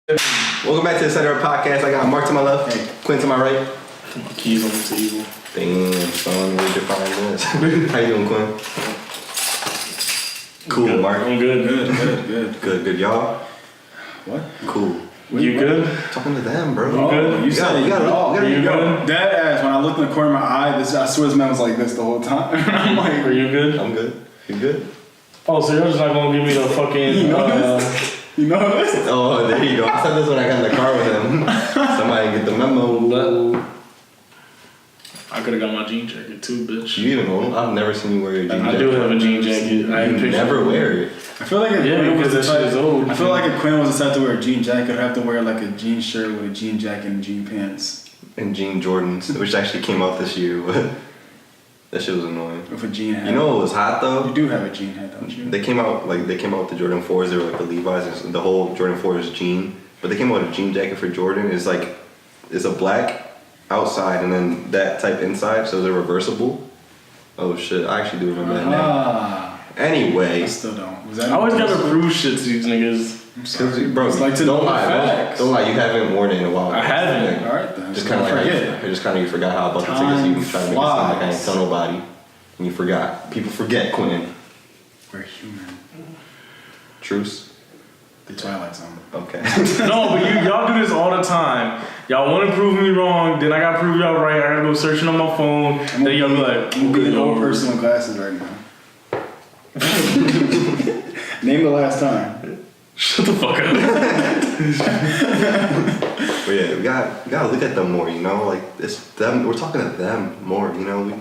Welcome back to the Center of Podcast. I got Mark to my left, Quinn to my right. Keys on the table. Damn, son, where'd you find this? How you doing, Quinn? Cool, Good. Mark. I'm good. Good, y'all. What? Cool. You good? Talking to them, bro. You good? You said you gotta You good? Dead ass. When I looked in the corner of my eye, I swear this man was like this the whole time. I'm like, Are you good? I'm good. You good? Oh, so you're just not gonna give me the fucking you know this? Oh, there you go. I said this when I got in the car with him. Somebody get the memo. I could've got my jean jacket too, bitch. You even know? I've never seen you wear your jean jacket. I do have a jean jacket. I You never wear it. I feel like because that shit is old. I feel like if Quinn was the type to wear a jean jacket, I'd have to wear like a jean shirt with a jean jacket and jean pants. And jean Jordans, which actually came out this year, but that shit was annoying. With a jean hat. You know what was hot though? You do have a jean hat, don't you? They came out with the Jordan 4s. They were like the Levi's. The whole Jordan 4 is jean, but they came out with a jean jacket for Jordan. It's a black outside and then that type inside, so they're reversible. Oh shit! I actually do remember that now. Anyway, I still don't. I always gotta prove shit to these niggas. I'm sorry. bro, It's like to don't know lie. facts. Don't lie. You haven't worn it in a while. I haven't. Alright then. Just kind of like you forgot how about the tickets. You was trying to make it sound like I ain't tell nobody, and you forgot. People forget, Quinn. We're human. Truce. The Twilight Zone. Okay. No, but y'all do this all the time. Y'all want to prove me wrong, then I gotta prove y'all right. I gotta go searching on my phone. Then y'all be like, I'm gonna be an old person with glasses right now. Name the last time. shut the fuck up. But yeah, we gotta look at them more, you know? Like, it's them, we're talking to them more, you know?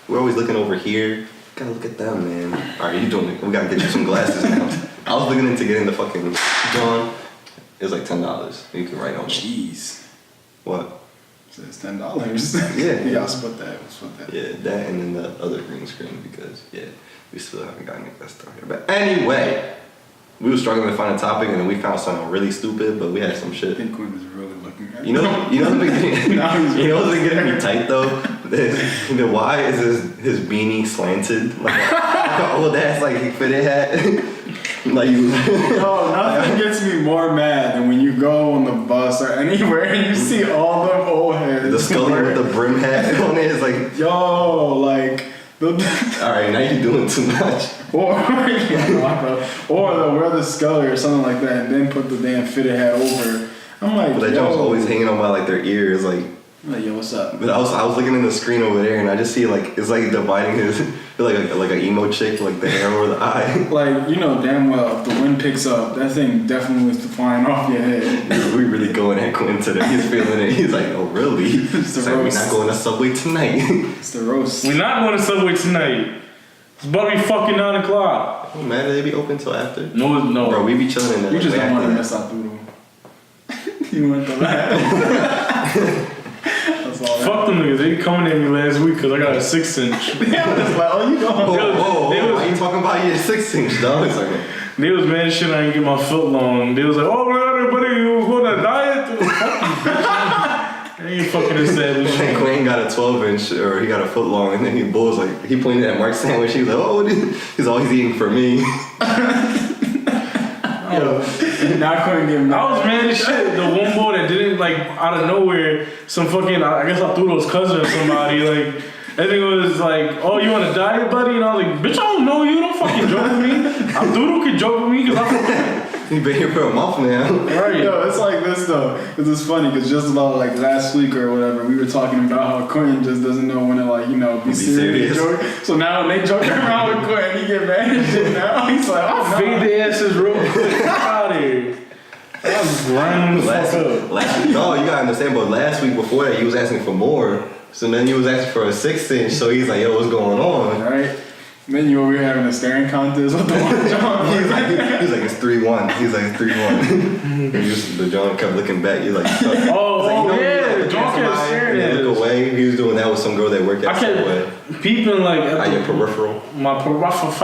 We're always looking over here. Gotta look at them, man. Alright, you doing it. We gotta get you some glasses now. I was looking into getting the fucking John. It was like $10. You can write on it. Jeez. What? So it's $10. Yeah. Yeah, I'll split that. Yeah, that and then the other green screen because, yeah, we still haven't gotten that started. But anyway, we were struggling to find a topic and then we found something really stupid, but we had some I shit. think Quinn is really looking at it. You know what's been getting me tight though? The why is his beanie slanted like old ass like fitted hat. Like you. No, nothing gets me more mad than when you go on the bus or anywhere and you see all them old heads. The Scully with the brim hat on it is like, yo, like the. Alright, now you're doing too much. Or they'll wear the Scully or something like that and then put the damn fitted hat over. I'm like, But that jump's always hanging on by like their ears, like. Yo, what's up? But I was looking in the screen over there and I just see like it's like dividing his like an emo chick like the hair over the eye. Like, you know damn well if the wind picks up, that thing definitely was flying off your head. We really going at Quinn today. He's feeling it. He's like, oh really? It's It's the like we're roast. not going to Subway tonight. It's the roast. We're not going to Subway tonight. It's about to be fucking 9 o'clock. Oh man, they be open till after. No. Bro, we be chilling in there. You like, just way don't want to after miss out through You want the laugh. That's all that. Fuck them niggas. They coming at me last week because I got a 6-inch. Yeah, I'm just like, oh, you that. going. Whoa, why you talking about your 6-inch dog? It's like, They was mad as shit I didn't get my foot long. They was like, oh man, buddy, you going on a diet? Fuck you, bitch. They ain't fucking established. and Quinn got a 12-inch or he got a foot long and then he bulls like he pointed at Mark's sandwich. He was like, oh, he's always eating for me. Yo, now I couldn't get I was mad as shit. The one boy that didn't like out of nowhere, some fucking I guess I threw those cousin or somebody like. That nigga was like, oh, you on a diet, buddy? And I was like, bitch, I don't know you. Don't fucking joke with me. Abdul can joke with me because I'm He's been here for a month now. right. Yo, it's like this though. It's just funny because just about like last week or whatever, we were talking about how Quinn just doesn't know when to like, you know, be serious. Joke. So now when they joke around with Quinn, he get mad and shit now. He's like, oh, Fade the asses real quick. Get out of here. I was grinding the fuck up. Last week, no, you gotta understand, but last week before that, he was asking for more. So then he was asking for a 6-inch, so he's like, yo, what's going on? Right? Then you over here having a staring contest with the one John. He was like, it's 3-1. He's like, it's 3-1. The John kept looking back. He's like, Yeah, John kept staring at look us. away. He was doing that with some girl that worked at I Subway. kept peeping like At your peripheral. my peripheral.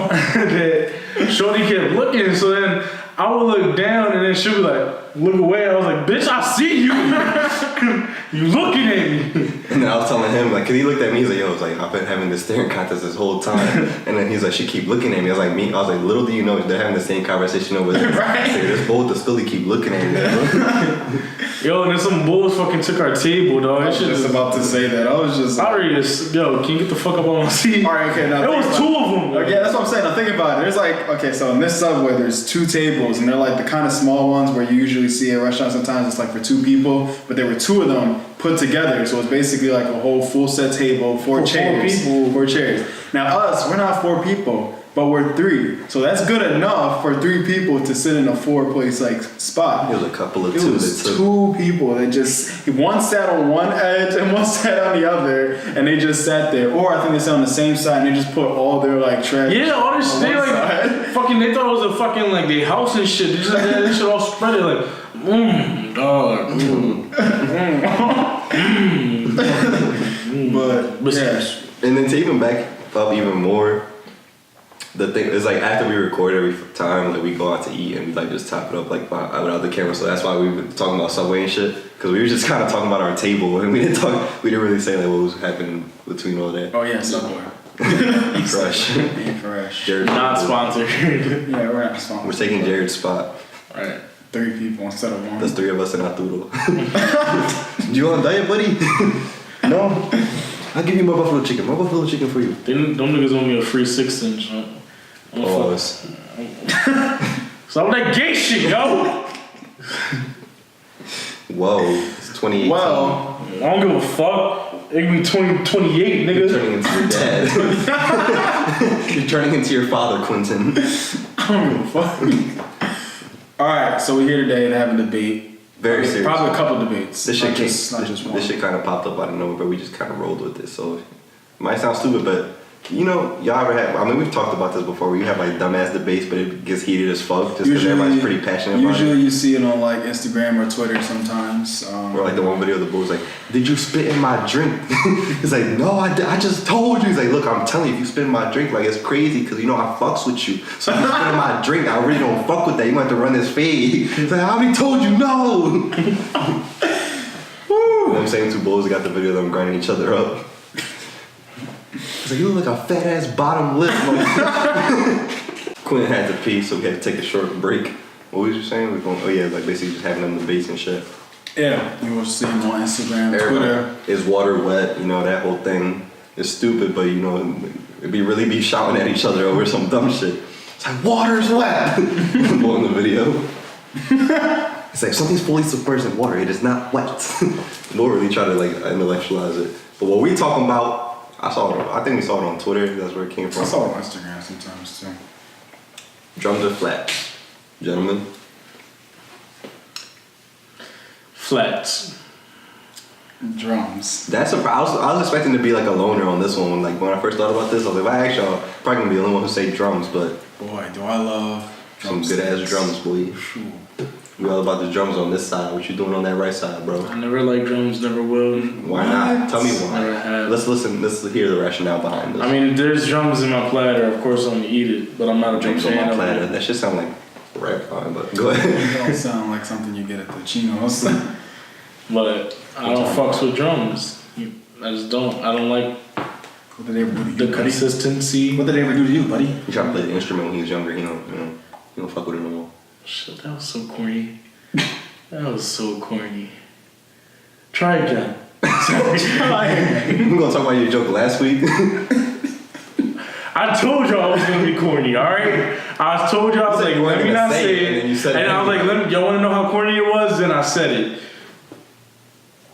that Shorty kept looking, so then I would look down and then she'd be like, look away. I was like, bitch, I see you. You looking at me. And then I was telling him, like, cause he looked at me, he's like, yo, it's like, I've been having this staring contest this whole time. And then he's like, she keep looking at me. I was like, little do you know, they're having the same conversation over there. Right. Like, this both the Scully keep looking at me. Yo, and then some bulls fucking took our table, dog. I was just about to say that. I was just. I already just, yo, can you get the fuck up on my seat? All right, okay, now There was two of them. Okay, that's what I'm saying. Now think about it. There's like, okay, so in this Subway, there's 2 tables, and they're like the kind of small ones where you usually see at restaurants. Sometimes it's like for 2 people, but there were 2 of them put together, so it's basically like a whole full set table, 4 chairs. 4 chairs. Now us, we're not 4 people, but we're 3, so that's good enough for 3 people to sit in a 4-place like spot. It was a couple of It 2 was that took. 2 people that just, one sat on one edge and one sat on the other, and they just sat there. Or I think they sat on the same side and they just put all their like trash. Yeah, all this on they one like side. fucking. They thought it was a fucking like they house and shit. They just had this shit all spread it like, dog. But yeah. Yeah. And then to even back up even more, the thing is like after we record every time, like we go out to eat and we like just top it up like without the camera. So that's why we were talking about Subway and shit, because we were just kind of talking about our table and we didn't really say like what was happening between all that. Oh yeah, Subway. Eat fresh. Eat fresh. Jared, Not sponsored. Yeah, we're not sponsored. We're taking Jared's spot. Right. 3 people instead of 1. That's 3 of us in Arturo. Do you want a diet, buddy? No. I'll give you my buffalo chicken. My buffalo chicken for you. Them niggas owe me a free 6-inch. Pause. Stop that gay shit, yo. Whoa. It's 2018. Well, I don't give a fuck. It can be 2028, You're nigga. turning into your dad. You're turning into your father, Quentin. I don't give a fuck. Alright, so we're here today to have a debate. Very serious. Probably a couple debates. This shit, not just one. this shit kind of popped up out of nowhere, but we just kind of rolled with it. So it might sound stupid, but you know, y'all ever have? I mean, we've talked about this before. Where you have like dumbass debates, but it gets heated as fuck just because everybody's pretty passionate about it. Usually, you see it on like Instagram or Twitter sometimes. Or like the one video, the bull's like, "Did you spit in my drink?" He's like, "No, I just told you." He's like, "Look, I'm telling you, if you spit in my drink, like it's crazy because you know I fucks with you. So if you spit in my drink, I really don't fuck with that. You want to run this fade." He's like, "I already told you no." Woo! Them same 2 bulls got the video of them grinding each other up. He's like, "You look like a fat ass bottom lip." Quentin had to pee, so we had to take a short break. What was you saying? We're going, oh yeah, like basically just having them debates and shit. Yeah, you will see them on Instagram, Twitter. Is water wet? You know, that whole thing is stupid, but you know, it'd be really be shouting at each other over some dumb shit. It's like, water's wet! On the video. It's like, something's fully submerged in water, it is not wet. We'll really try to like intellectualize it. But what we talking about, I think we saw it on Twitter, that's where it came from. I saw it on Instagram sometimes too. Drums or flats? Gentlemen? Flats. Drums. That's I was expecting to be like a loner on this one. Like when I first thought about this, I was like, well, actually, I'm probably gonna be the only one who say drums, but Boy, do I love some drums. good ass drums, boy. Phew. We all about the drums on this side. What you doing on that right side, bro? I never liked drums, never will. Why not? Tell me Never why. have. Let's listen. Let's hear the rationale behind this. I mean, if there's drums in my platter, of course I'm gonna eat it, but I'm not a big drums on fan my of platter. it. That should sound like rap time, but go ahead. It don't sound like something you get at the Chinos. But I don't fucks with drums. I just don't. I don't like What did they ever do to you, the buddy? consistency. What did they ever do to you, buddy? He tried to play the instrument when he was younger. He don't fuck with it no more. Shit, that was so corny. That was so corny. Try again. We gonna talk about your joke last week. I told y'all I was gonna be corny, alright? I told y'all, I was You said like, you weren't let me gonna not say say it, and then you it. said it And I was like, anyway. y'all wanna know how corny it was? Then I said it.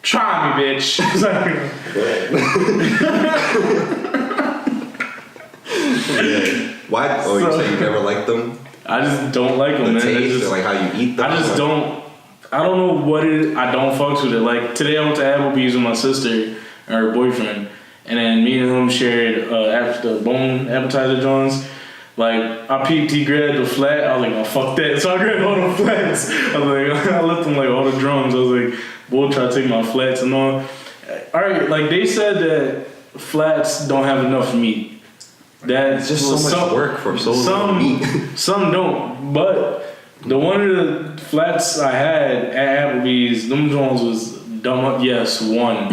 Try me, bitch. It's like, Why? Oh, you So- say you never liked them? I just don't like them, The man. It's taste, just- or like how you eat them? I just don't. I don't know what it is. I don't fucks with it. Like today, I went to Applebee's with my sister and her boyfriend, and then me and him shared the bone appetizer joints. Like I peeped, he grabbed the flat. I was like, oh fuck that. So I grabbed all the flats. I was like, I left him like all the drums. I was like, boy, try to take my flats and all. All right, like they said that flats don't have enough meat. That's It's just so much work for so little meat. Some don't, but The one of the flats I had at Applebee's, them Jones was dumb. Yes, one.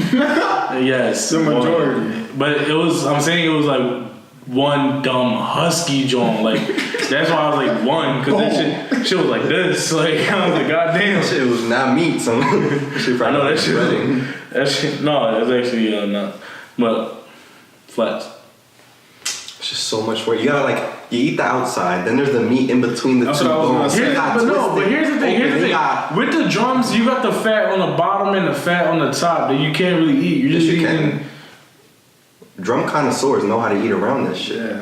Yes, The majority. one. But it was. I'm saying it was like one dumb husky John. Like that's why I was like one, because that shit was like this. Like I was like, goddamn. That shit was not meat. Some shit. I know that shit. Breading. That shit. No, that's actually not. But flats. It's just so much work. You gotta like, you eat the outside, then there's the meat in between the That's two what I was gonna bones. say. You gotta But twist it, here's the thing. open Here's the it, thing. you gotta- With the drums, you got the fat on the bottom and the fat on the top that you can't really eat. You're Yes, just you eating. can. Drum connoisseurs know how to eat around this shit. Yeah,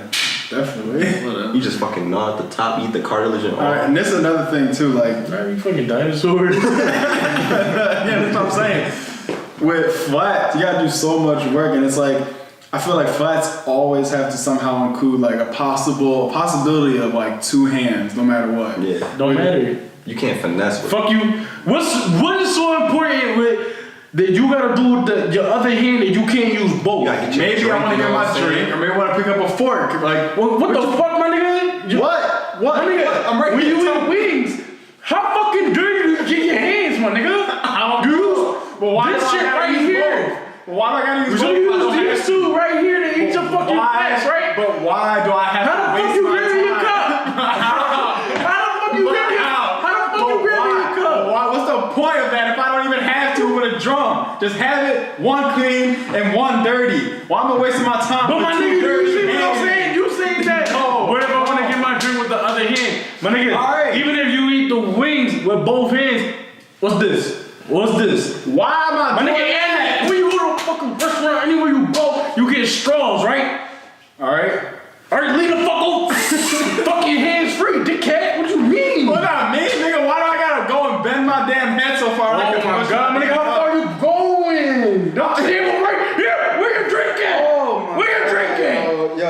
definitely. Whatever. You just fucking gnaw at the top, eat the cartilage and all. All right, and this is another thing too. Like, Are you fucking dinosaur? yeah, that's what I'm saying. With flats, you gotta do so much work, and it's like I feel like flats always have to somehow include like a possibility of like two hands, no matter what. Yeah. Don't matter. You can't finesse with Fuck you. What is so important with that you gotta do with your other hand that you can't use both? You gotta get your Maybe I drink, want to you get know what my I'm saying? drink, or maybe I want to pick up a fork. Like, What the fuck, my nigga? What? What? My nigga, What? I'm right when here. you eat wings, how fucking dirty do you get your hands, my nigga? But why This do I shit gotta right use here. both? But why do I gotta use So both? you if I don't use have these two right here to eat your fucking ass, right? But why do I have How to the fuck waste you my grab your time? cup? How the fuck you grab your cup? How the fuck you grab your cup? What's the point of that if I don't even have to with a drum? Just have it one clean and one dirty. Why am I wasting my time But with my two nigga, dirty you see what I'm hands? saying? You saying that? No. What if I want to get my drink with the other hand? My nigga, Alright. even if you eat the wings with both hands, what's this? What's this? Why am I My doing nigga, that? when you go to a fucking restaurant, anywhere you go, you get straws, right? Alright. Alright, leave the fuck over. Fucking hands free, dickhead. What you mean? What I mean, nigga? Why do I gotta go and bend my damn head so far? Oh I can my push god, my nigga, how damn far you going? The table right here. Where you drinking? Oh my Where you drinking? Yo,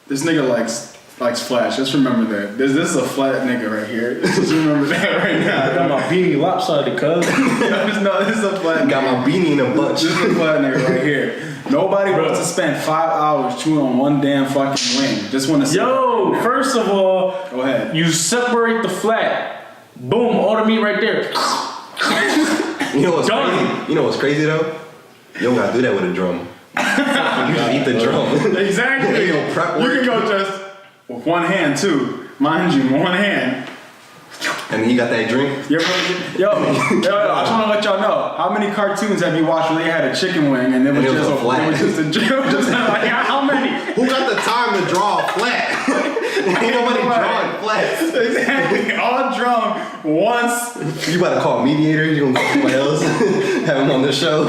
this nigga likes Flash. Just remember that. This is a flat nigga right here. Just remember that right I got now. my beanie lopsided, cuz. No, this is a flat. Got my beanie in a bunch. This is a flat nigga right here. Nobody wants to spend 5 hours chewing on one damn fucking wing. Just want to say. Yo, first of all, Go ahead. you separate the flat. Boom, all the meat right there. You know what's Done. crazy? You know what's crazy though? You don't gotta do that with a drum. You just eat the drum. Exactly. Ain't no prep You work. can go just with one hand too. Mind you, one hand. And then you got that drink. Yo, I just want to let y'all know how many cartoons have you watched where they had a chicken wing and it was just a flat. It was just a it was just like how many? Who got the time to draw a flat? Ain't nobody drawing flats. Exactly. All drum once. You about to call a mediator? You gonna call somebody else? Have him on the show?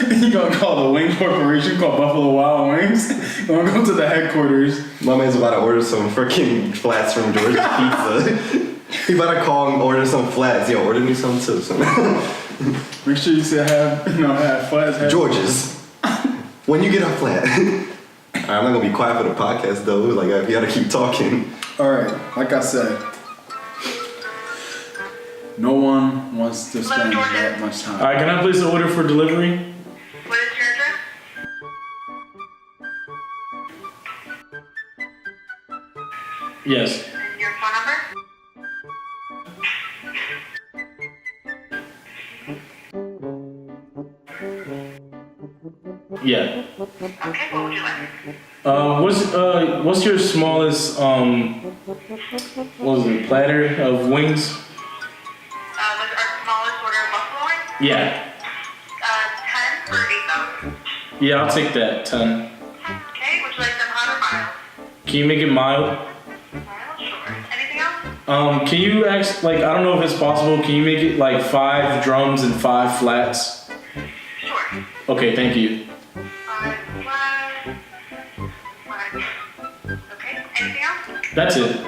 You gonna call the Wing Corporation? Call Buffalo Wild Wings? You gonna go to the headquarters? My man's about to order some freaking flats from George's Pizza. He about to call and order some flats. Yo, order me some too. Make sure you say have flats. Have George's. When you get a flat. Alright, I'm not gonna be quiet for the podcast though. Like, you gotta keep talking. All right, like I said, no one wants to spend that much time. Alright, can I place an order for delivery? What is your address? Yes. Your phone number? Yeah. Okay, what would you like? What's your smallest what was it, platter of wings? Was our smallest order buffalo wings? Yeah. 10 for 8,000. Yeah, I'll take that. 10. Okay, would you like them hot or mild? Can you make it mild? Mild, sure. Anything else? Can you ask, like, I don't know if it's possible, can you make it like 5 drums and 5 flats? Sure. Okay, thank you. 5 flat. 5. Okay, anything else? That's it. That's it.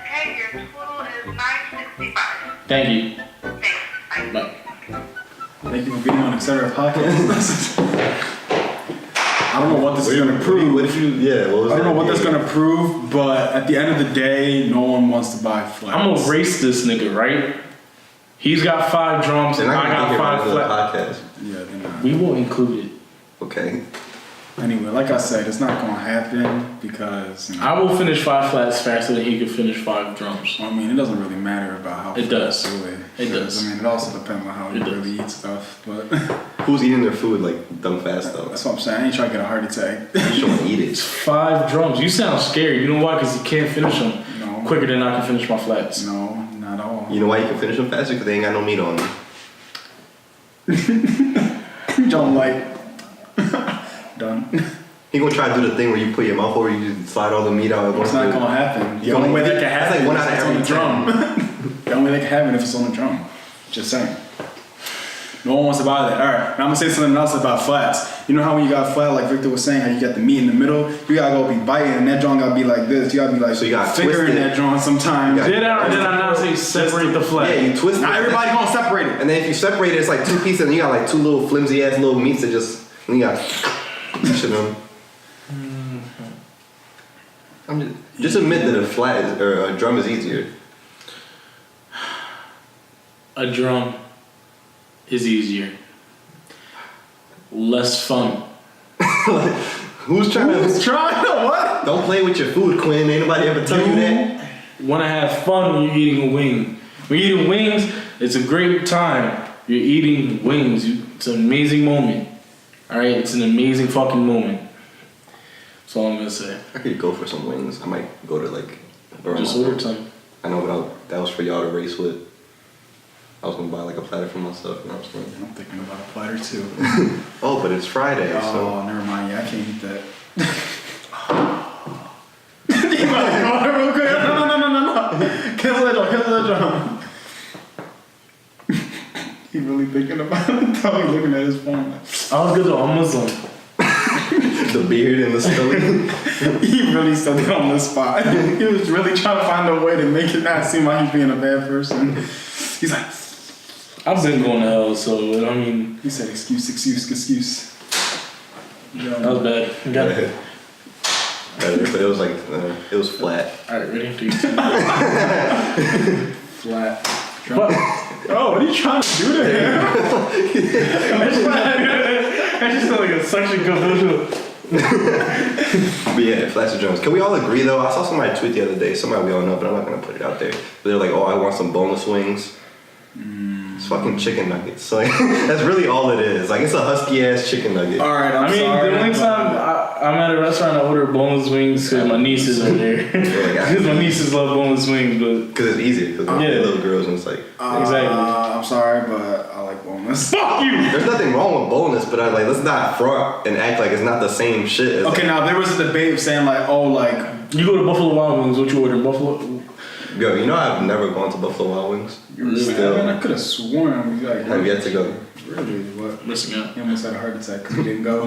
Okay, your total is $9.65. Thank you. Thanks. Bye. Bye. Thank you for being on Etc. Podcast. I don't know what this is gonna prove. What if you, yeah, what was I don't that know what that's game? gonna prove, but at the end of the day, no one wants to buy flats. I'm gonna race this nigga, right? He's got 5 drums They're and not I gonna got think 5 about flats. the podcast. Yeah, they're not. We will include it. Okay. Anyway, like I said, it's not gonna happen because you know, I will finish 5 flats faster than he could finish 5 drums. I mean, it doesn't really matter about how It does. Really. It does. I mean, it also depends on how you It does. really eat stuff. But Who's eating their food like dumb fast though? that's what I'm saying. I ain't trying to get a heart attack. You just want to eat it. 5 drums. You sound scared. You know why? Because you can't finish them No. quicker than I can finish my flats. No, not at all. You know why you can finish them faster? Because they ain't got no meat on them. Don't like. Done. He gonna try to do the thing where you put your mouth over, you just slide all the meat out. It's not gonna happen. The only way that can That's like happen one is out of if it's on every the drum. The only way that can happen if it's on the drum. Just saying. No one wants to buy that. All right, now I'm gonna say something else about flats. You know how when you got flat, like Victor was saying, how you got the meat in the middle, you gotta go be biting, and that drum gotta be like this. You gotta be like So you gotta fingering twist it. that drum sometimes. You Did I or did I not say separate the flat? Yeah, you twist Not it. everybody gonna separate it. And then if you separate it, it's like 2 pieces, and you got like 2 little flimsy ass little meats that just, and you got each of them. Just admit that a flat is, or a drum is easier. A drum is easier. Less fun. Who's trying to? Trying to what? Don't play with your food, Quinn. Ain't nobody ever tell you that. Want to have fun when you're eating a wing. When you're eating wings, it's a great time. You're eating wings. It's an amazing moment. All right, it's an amazing fucking moment. That's all I'm gonna say. I could go for some wings. I might go to like. Just order some. I know, but that was for y'all to race with. I was gonna buy like a platter for myself. You know what I'm saying? I'm thinking about a platter too. Oh, but it's Friday, so. Oh, never mind. Yeah, I can't eat that. You about to go there real quick? No. Cancel that drum. He really thinking about it. Though he's looking at his phone. I was good though. I'm Muslim. The beard and the scully. He really stuck it on the spot. He was really trying to find a way to make it not seem like he's being a bad person. He's like, I've been going to hell, so I mean, he said, excuse. that was bad. You got it. But it was like, it was flat. All right, ready? 3, 2. Flat. But, Oh, what are you trying to do to him? I just feel like a suction cup. But yeah, flats and drums. Can we all agree though? I saw somebody tweet the other day, somebody we all know, but I'm not gonna put it out there. But they're like, oh, I want some boneless wings. It's fucking chicken nuggets. So like, that's really all it is. Like, it's a husky ass chicken nugget. All right, I'm I mean, sorry. the only time I'm at a restaurant, I order boneless wings because my nieces are there. Because my nieces love boneless wings, but Because it's easier, because they're little girls and it's like, exactly. I'm sorry, but I like boneless. Fuck you! there's nothing wrong with boneless, but let's not front and act like it's not the same shit as Okay, now there was a debate of saying like, oh, like You go to Buffalo Wild Wings, what you order? Buffalo? Yo, you know I've never gone to Buffalo Wild Wings. you were Still. I could have sworn we like. Have yet to go. Really? What? Missing out. He almost had a heart attack because he didn't go.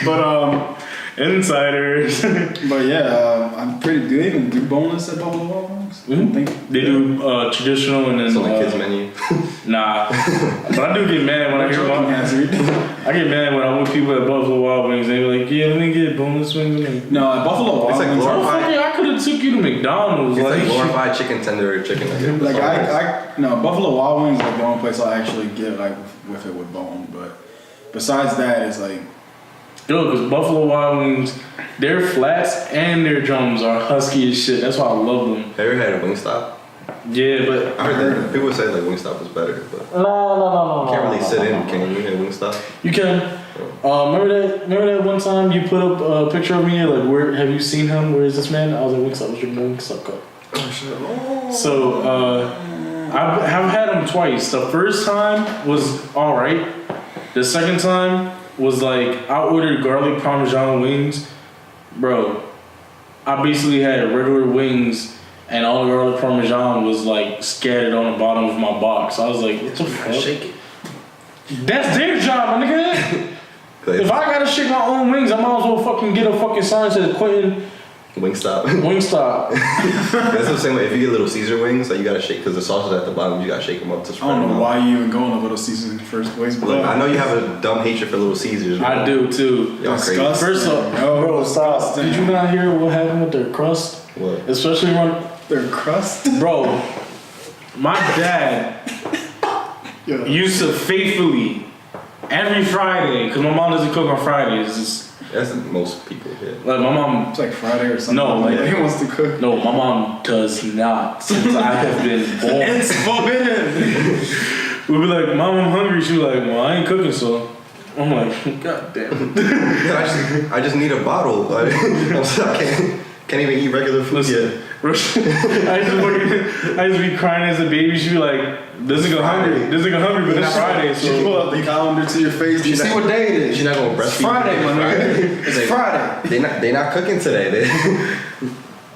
But Insiders. but yeah, I'm pretty. Do they even do boneless at Buffalo Wild Wings? I don't think They do traditional and then It's on the kids menu. nah. But I do get mad when I hear Joking hazard. I get mad when I'm with people at Buffalo Wild Wings. They be like, yeah, let me get boneless wings. I'm like, No, at Buffalo Wild It's like Wings. glorified- motherfucker, I could have took you to McDonald's. It's like Like, glorified chicken tender or chicken nugget. Like That's all it is. no, Buffalo Wild Wings is like the only place I actually get like with it with bone. But besides that, it's like yo, because Buffalo Wild Wings, their flats and their drums are husky as shit. That's why I love them. Have you ever had a Wingstop? Yeah, but I heard that people say like Wingstop is better, but no. you can't really sit in, can you? At Wingstop? You can. Remember that one time you put up a picture of me? Like, where have you seen him? Where is this man? I was like, Wingstop. What's your Wingstop cup? Oh shit! So I've had him twice. The first time was all right. The second time was like I ordered garlic parmesan wings, bro. I basically had regular wings, and all the garlic parmesan was like scattered on the bottom of my box. I was like, what the fuck? Shake it. That's their job, my nigga. If I gotta shake my own wings, I might as well fucking get a fucking sign that says Quentin Wingstop. Wingstop. That's the same way. If you get Little Caesar wings, like you gotta shake because the sauce is at the bottom. You gotta shake them up to I spread don't them know out. why you even going to Little Caesars in the first place. But Look, I know you have a dumb hatred for Little Caesars. I do too. Y'all crazy. Disgusting. First off, bro, stop. Did you not hear what happened with their crust? What? Especially when, Their crust. bro, my dad Yeah. used to faithfully Every Friday, because my mom doesn't cook on Fridays. That's most people here. Like my mom, It's like Friday or something. No, like- he wants to cook. no, my mom does not. Since I have been born, It's forbidden. we'll be like, "Mom, I'm hungry." She be like, "Well, I ain't cooking, so." I'm like, "God damn." I just need a bottle. Like, I'm sorry, can't even eat regular food yet. Listen, I just be crying as a baby. She be like, "This nigga hungry. This nigga hungry, but it's Friday, You pull so." up the calendar to your face. You see what day it is. She's not gonna breastfeed. Friday, my nigga. It's Like, Friday. They not cooking today.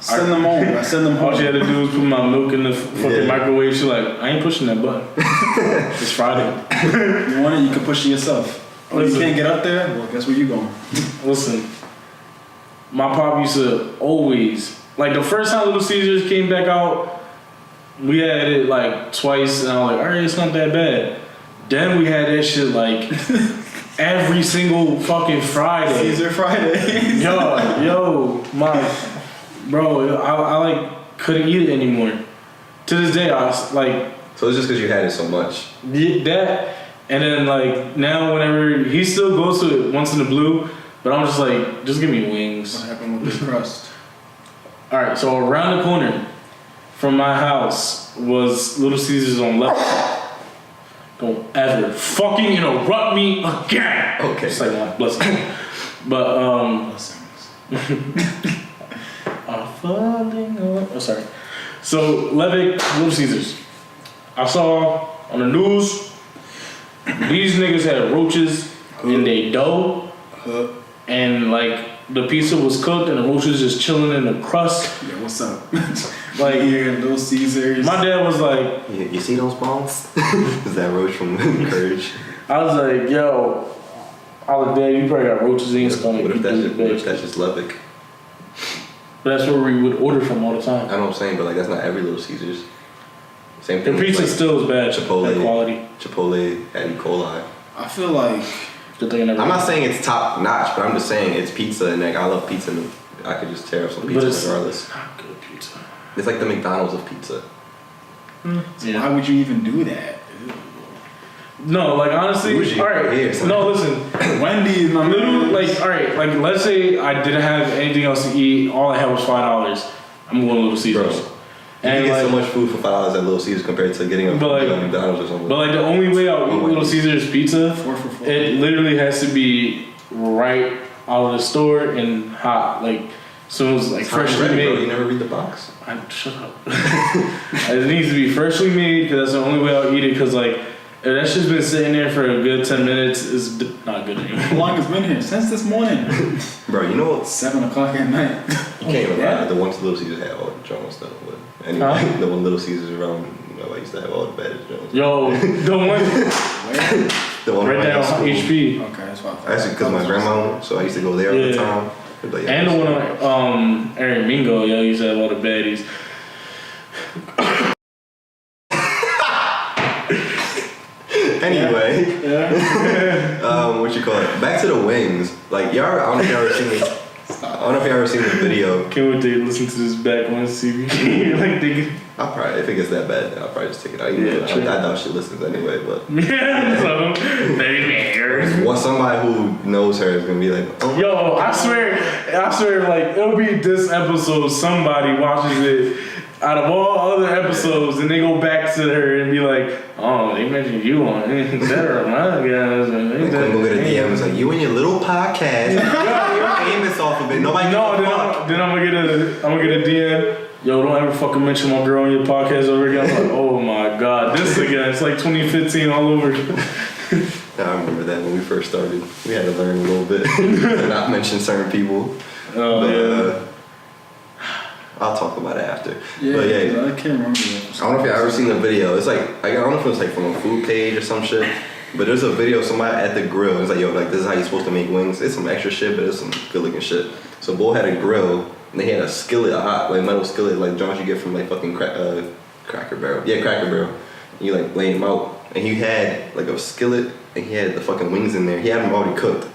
Send them home. I send them All home. she had to do was put my milk in the fucking Yeah. microwave. She like, "I ain't pushing that button." It's Friday. You want it, you can push it yourself. Oh, you Listen. can't get up there? Well, guess where you going? Listen, my pop used to always, like the first time Little Caesars came back out, we had it like twice, and I was like, alright, it's not that bad. Then we had that shit like every single fucking Friday. Caesar Friday. Yo, bro, I like couldn't eat it anymore. To this day, I was like, So it's just because you had it so much. that, and then like now whenever he still goes to it once in the blue, but I'm just like, just give me wings. What happened with this crust? All right, so around the corner from my house was Little Caesars on left. Don't ever fucking interrupt me again. Okay. It's like my blessing. But Blessings. I'm falling on. Oh, sorry. So Levick, Little Caesars. I saw on the news these niggas had roaches in their dough, and like the pizza was cooked and the roaches just chilling in the crust. Yeah, what's up? Like Here, Little Caesars. my dad was like, You see those balls? Is that roach from Courage? I was like, yo, I was like, Dad, you probably got roaches in your stomach. What if You that's do just, it, what babe." if that's just Lubbock? But that's where we would order from all the I time. know what I'm saying, but like that's not every Little Caesars. Same The thing. with, pizza like, still is bad. Chipotle. That quality. Chipotle had E. coli. I feel like Good thing I never. I'm not saying it's top notch, but I'm just saying it's pizza, and like I love pizza. And I could just tear up some But pizza it's regardless. not good pizza. It's like the McDonald's of pizza. Yeah. why would you even do that? No, like honestly, Bougie all right. right here, son. No, listen. Wendy's, my Little, man. like, all right, like, let's say I didn't have anything else to eat. All I had was $5. I'm going to Little Caesars. Bro, And you can get like, so much food for $5 at Little Caesars compared to getting a But, like- McDonald's or something. but like, the only way I'll eat Little Caesars pizza, 4 for 4. it literally has to be right out of the store and hot. Like, so it's like It's not freshly ready, bro. made. You never read the box. Shut up. It needs to be freshly made because that's the only way I'll eat it. Because like, if that shit's been sitting there for a good 10 minutes, it's not good anymore. How long it's been here? Since this morning. Bro, you know what? 7 o'clock at night. You can't even Yeah. lie. The ones Little Caesars had all the drama stuff. But anyway, Huh? the one Little Caesars around, I used to have all the baddest Jones. Yo, the one Where? The one right right down school. HP, Okay, that's what I thought. Actually, because my grandma, so I used to go there all the Yeah. time. But, like, and the one on Aaron Mingo. Yo, used to have all the baddies. Anyway, Yeah. what you call it? Back to the wings. Like y'all, I don't know if y'all ever seen this. I don't know if y'all ever seen this video. Can't wait to listen to this back when see like they. I'll probably, if it gets that bad, then I'll probably just take it out. Even Yeah, though true. I doubt she listens anyway. But Yeah, so baby. well, somebody who knows her is gonna be like, oh, Yo, I swear, like it'll be this episode. Somebody watches it out of all other episodes, and they go back to her and be like, "Oh, they mentioned you on it. Better my guys." And like, when we go to DM, it's like you and your little podcast. You're famous off of it. Nobody No, gives a fuck. then I'm gonna get a DM. Yo, don't ever fucking mention my girl on your podcast over again. I'm like, oh my god, this again. It's like 2015 all over. I remember that when we first started. We had to learn a little bit to not mention certain people. Oh But, yeah. I'll talk about it after. Yeah, But yeah, I can't remember that. I don't know if y'all ever seen the video. It's like I don't know if it was like from a food page or some shit. But there's a video of somebody at the grill. It's like, yo, like this is how you're supposed to make wings. It's some extra shit, but it's some good looking shit. So Bull had a grill and they had a skillet, a hot like metal skillet, like Jones you get from like fucking Cracker Barrel. Yeah, Cracker Barrel. And you like laid them out, and he had like a skillet and he had the fucking wings in there. He had them already cooked.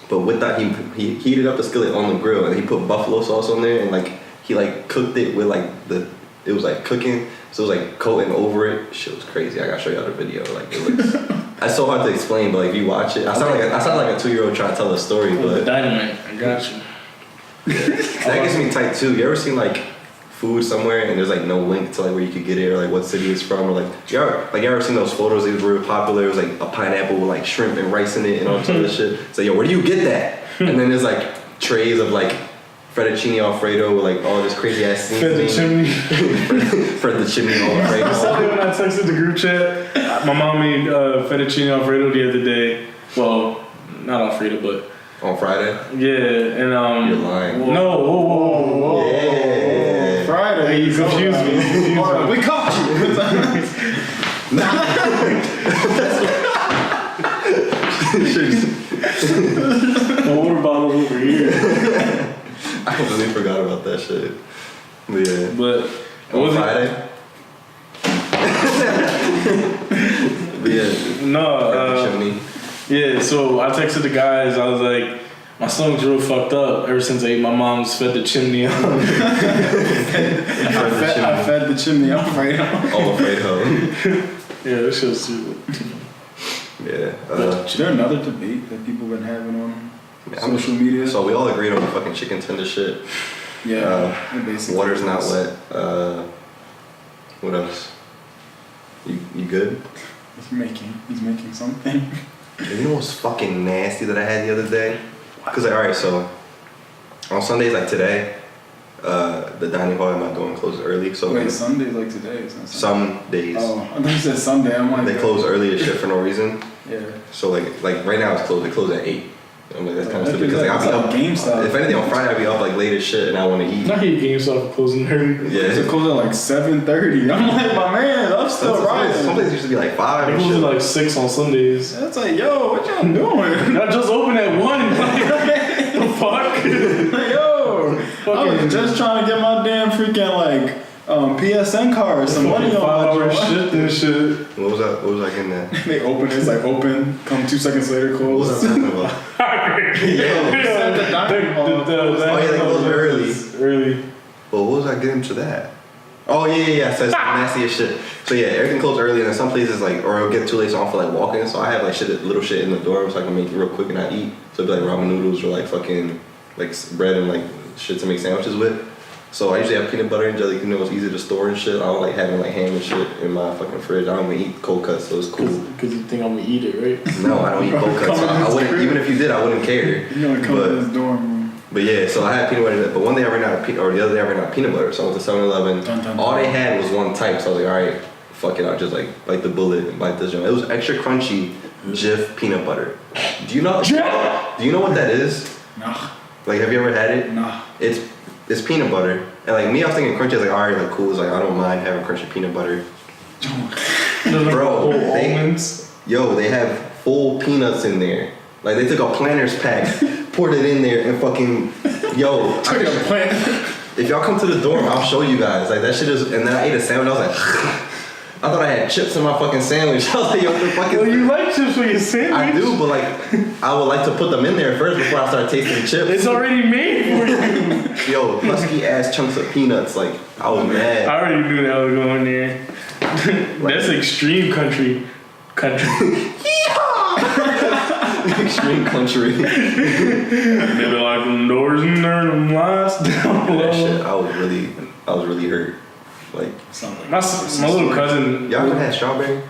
But with that, he heated up the skillet on the grill and he put buffalo sauce on there and like he like cooked it with like it was like cooking, so it was like coating over it. Shit was crazy. I gotta show y'all the video. Like it looks It's so hard to explain, but like if you watch it, I sound like a 2-year-old trying to tell a story, but Dynamite, I got you. that gets me tight too. You ever seen like food somewhere and there's like no link to like where you could get it or like what city it's from or like you ever seen those photos? It was real popular. It was like a pineapple with like shrimp and rice in it and all this other shit. So yo, where do you get that? And then there's like trays of like fettuccine alfredo with like all this crazy ass seasoning. Fred the chimney alfredo. Sunday when I texted the group chat, my mom made fettuccine alfredo the other day. Well, not alfredo, but On Friday? yeah, and You're lying. No, whoa. Yeah. Friday. You confused me. We caught you. My water bottle's over here. I completely forgot about that shit. But yeah. But On Friday? But yeah. No, Fred the chimney. yeah, so I texted the guys, I was like, my stomach's real fucked up ever since I ate my mom's fed the chimney. I fed the chimney Alfredo. Alfredo. Yeah, this shit's stupid. Yeah. Is there another debate that people been having on Yeah, social media? So we all agreed on the fucking chicken tender shit. Yeah, basically. Water's not wet. What else? You good? He's making something. You know what's fucking nasty that I had the other day? Cause like, alright, so on Sundays like today, the dining hall at my dorm closes early. So Wait, Sunday like today? It's not Sunday. some days Oh, I thought you said Sunday. I'm like, they close early as shit for no reason. Yeah. So like right now it's closed. They close at 8. I'm like that's kind of stupid because like I'll be It's up. like GameStop. If anything on Friday I'll be up like late as shit and I want to eat. I hate GameStop closing early. It Yeah. closed at like 7:30. I'm like, my man, I'm still Some riding. places used to be like 5 They and close shit. at like 6 on Sundays. That's like, yo, what y'all doing? I just opened at 1. The fuck? Like, yo, I was just trying to get my damn freaking like PSN card, some money on 5 my hour joint. shift and shit. What was I getting at? They open, it's like open, come 2 seconds later, What was I close. talking about? said the dining hall closed. Oh, yeah, they close early. Early. Well, what was I getting to that? Oh yeah. So it's nasty as shit. So yeah, everything closed early, and then some places like, or it'll get too late, so I don't feel like walking. So I have like little shit in the dorm, so I can make it real quick and I eat. So it'd be like ramen noodles or like fucking like bread and like shit to make sandwiches with. So I usually have peanut butter and jelly. You know, it's easy to store and shit. I don't like having like ham and shit in my fucking fridge. I don't even eat cold cuts, so it's cool. Because you think I'm gonna eat it, right? No, I don't eat cold cuts. So I wouldn't. Even if you did, I wouldn't care. You gonna come But- to this dorm room. But yeah, so I had peanut butter, but one day I ran out of the other day I ran out of peanut butter. So I went to 7-Eleven. Dun, dun, All dun. they had was one type. So I was like, all right, fuck it. I'll just like bite the bullet and bite this joint. It was extra crunchy Jif peanut butter. Do you know what that is? Nah, Like, have you ever had it? nah. It's peanut butter. And like me, I was thinking crunchy. I was like, all right, like cool. It's like I don't mind having crunchy peanut butter. Bro, almonds. They have full peanuts in there. Like they took a Planters pack, poured it in there, and fucking if y'all come to the dorm, I'll show you guys. Like that shit is. And then I ate a sandwich. I was like, I thought I had chips in my fucking sandwich. I was like, yo, what the fuck is Well, you this? like chips for your sandwich? I do, but like, I would like to put them in there first before I start tasting chips. It's already made for you. Yo, musky ass chunks of peanuts. Like I was I mad. already knew that was going there. That's extreme country. Extreme country. They be like them doors in there, them lights down That shit, low. I was really hurt. Like, My little cousin, y'all ever had strawberry?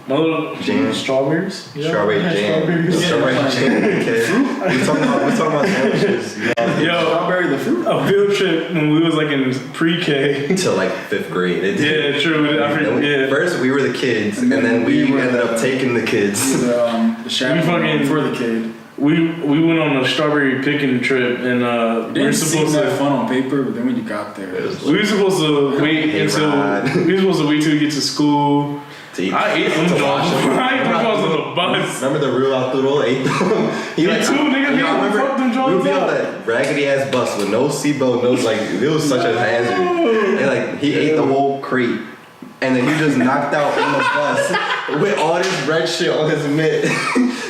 my little Jam. strawberries. Yeah, Strawberry I had jam. strawberries. Strawberry jam. Okay. We talking about sandwiches. Yo, Strawberry the fruit. a field trip when we was like in pre-K. Till like 5th grade. Yeah, true. I forget. Yeah. First we were the kids, and then we ended up taking the kids. The shadow fucking- for the kid. We went on a strawberry picking trip and we were Didn't seem supposed that to. fun on paper, but then when you got there, it was We were supposed to wait Hey, until Rod. we were supposed to wait till we get to school. To eat. I ate them To jaws. wash them. I ate them jaws on the bus. Remember the real Arturo ate them? Me too, nigga. Y'all Nigga, fuck them we jaws would be on up. that raggedy ass bus with no seatbelt, no like it was such a hazard. And like he ate the whole crate. And then he just knocked out on the bus with all this red shit on his mitt.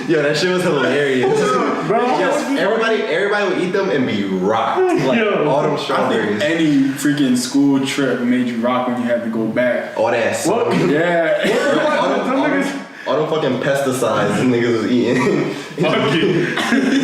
Yo, that shit was hilarious. Bro, Yo, everybody would eat them and be rocked. Like Yo. all them I think strawberries. any freaking school trip made you rock when you had to go back. All that What? song. Yeah. Them niggas- All them fucking pesticides and niggas was eating. Fuck you.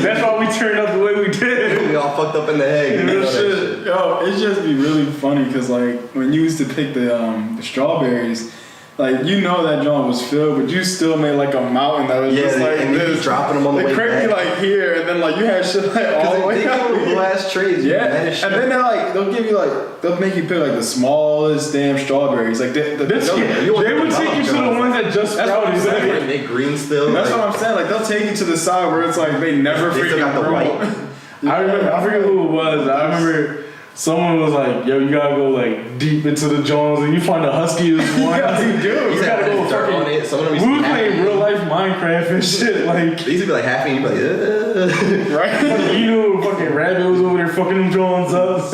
That's why we turned up the way we did. We all fucked up in the head. You know Real that shit. shit. Yo, it just be really funny because like when you used to pick the strawberries, like you know that John was filled, but you still made like a mountain that was Yeah, just like and you this. be dropping them on the way crate be back. like here, and then like you had shit like all the way They up got little here. ass trays. Yeah, man, that shit. and then they'll give you like they'll make you pick like the smallest damn strawberries. Like They would take you to the ones that just That's what I'm sprouted. saying. They green still. That's like, what I'm saying. Like they'll take you to the side where it's like they never They still freaking got the grow. white. I remember, I forget who it was. I remember someone was like, yo, you gotta go like deep into the Jones and you find the huskiest one. Yeah, you do. You He's gotta got go dirt on fucking. it. Some of them used We to were be playing happy. real life Minecraft and shit. Like, They used to be like happy and you'd be like, Right? you know, fucking rabbit was over there fucking them Jones up.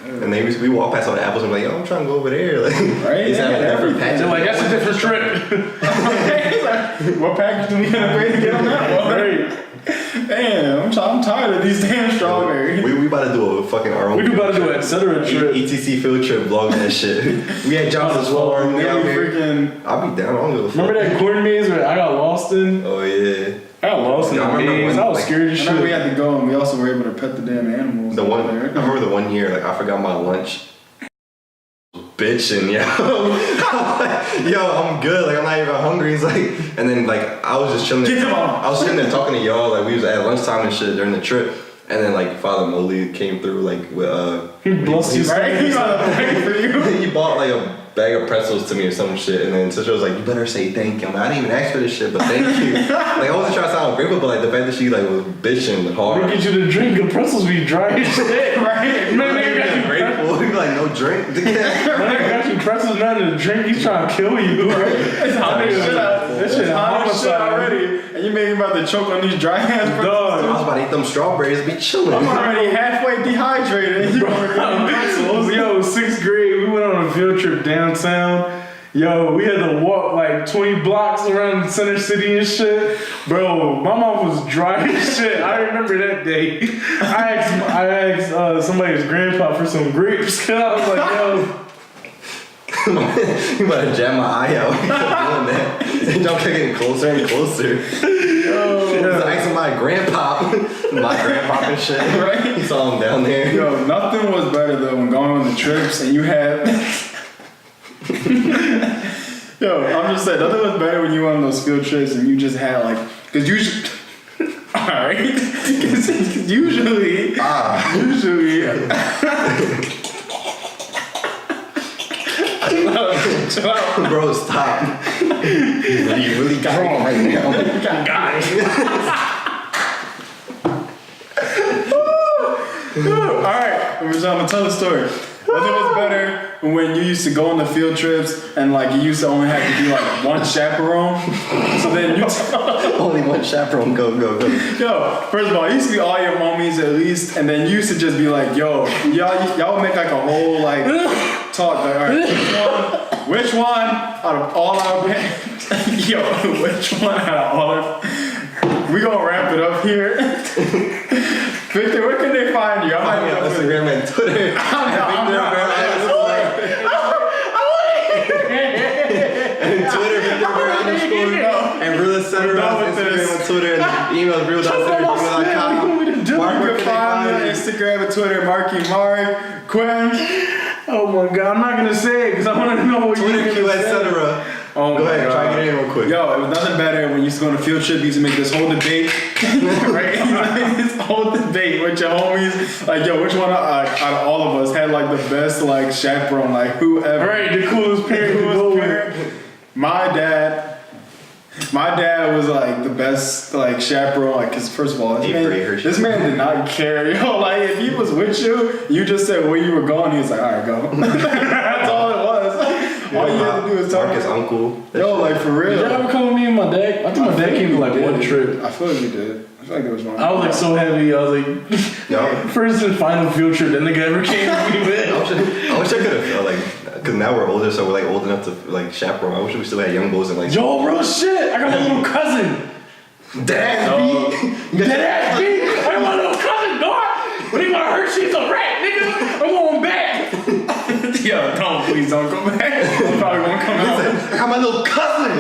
and we walk past all the apples and be like, yo, I'm trying to go over there. Like, Right? he's having Yeah, different everything. patches. They're like, that's a different trip. He's like, what package do we gotta pay to get on that one? Right. Damn, I'm tired of these damn strawberries. We about to do a fucking our own. We do about to do an etc. trip. ETC field trip, vlog that shit. We had Johnson's Farm. We Then out we here. freaking. I'll be down. I don't give a fuck. Remember that corn maze where I got lost in? Oh yeah. I got lost in Yeah, the I remember maze. when, I was like, scared as I remember we shit. had to go and we also were able to pet the damn animals. The one. I there. remember the one year. Like I forgot my lunch. Bitching, yo. Yo, I'm good. Like I'm not even hungry. He's like, and then like I was just chilling. Get him on. I was sitting there talking to y'all. Like we was at lunchtime and shit during the trip. And then like Father Molly came through like with He blessed you. Right? He's on the bag for you. he bought like a bag of pretzels to me or some shit, and then sister was like, "You better say thank you." I'm like, I didn't even ask for this shit, but thank you. Like I wasn't trying to sound grateful, but like the fact that she like was bitching We hard. get you to drink. The pretzels be dry as shit. Right? Man, nigga got you Grateful. He be like, no drink. Nigga got you pretzels, nothing to drink. He's trying to kill you. It's hot as shit out. That shit It's hot as shit homicide. already. And you making about to choke on these dry ass I Dog. was about to eat them strawberries, be chilling. I'm already halfway dehydrated. And you already eating pretzels. Yo, 6th grade, we went on a field trip downtown. Yo, we had to walk like 20 blocks around Center City and shit. Bro, my mom was dry as shit. I remember that day. I asked somebody's grandpa for some grapes. Cause I was like, yo, You about to jam my eye out. He kept doing that. And y'all kept getting closer and closer. Yo, I was asking my grandpa, and shit. Right? He saw him down there. Yo, nothing was better though when going on the trips and you had. Yo, I'm just saying, nothing was better when you went on those field trips and you just had like, cause usually, alright, cause usually, chill out. Bro, stop. You really got me right now. Alright, I'm gonna tell the story. Nothing was better when you used to go on the field trips and like you used to only have to be like one chaperone. So then you Only one chaperone. Go. yo, first of all, it used to be all your homies at least, and then you used to just be like, yo, y'all would make like a whole like talk like, alright, which one out of all our yo, which one out of all our we gonna wrap it up here. Victor, where can they find you? Find me on Instagram and Twitter. And Twitter, Victor_, and Real Center We're done on with Instagram this. and Twitter, and email real.center@gmail.com. Mark, You where can can find me on they Instagram and Twitter, Marky Mark, Quinn. oh my god, I'm not gonna say it because I want to know what Twitter, you're Q, gonna say. etc. Oh Go my ahead, try god. to get in real quick. Yo, it was nothing better when you used to go on a field trip. You used to make this whole debate, right? You make this whole debate with your homies. Like, yo, which one out of all of us had like the best like chaperone? Like, whoever. Right, the coolest parent to go with. My dad was like the best like chaperone. Like, cause first of all, this man did not care. Yo, like if he was with you, you just said where you were going. He was like, all right, go. That's all it was. All you had to do is talk. Mark is uncle. Yo, like for real. Did y'all ever come with me and my dad? I think my dad came to like one trip. I feel like we did. I feel like there was one. I was like so heavy. I was like, Yo. first and final field trip that nigga ever came with me I with. wish I could have like, cause now we're older, so we're like old enough to like chaperone. I wish we still had young boys and like. Yo, real shit. I got my little cousin. Dad, Dead ass beat. I got my little cousin, dog. When he wanna hurt, she's a rat, nigga. I'm going back. Yo, please don't go back. I'm probably gonna come out. I got my little cousin.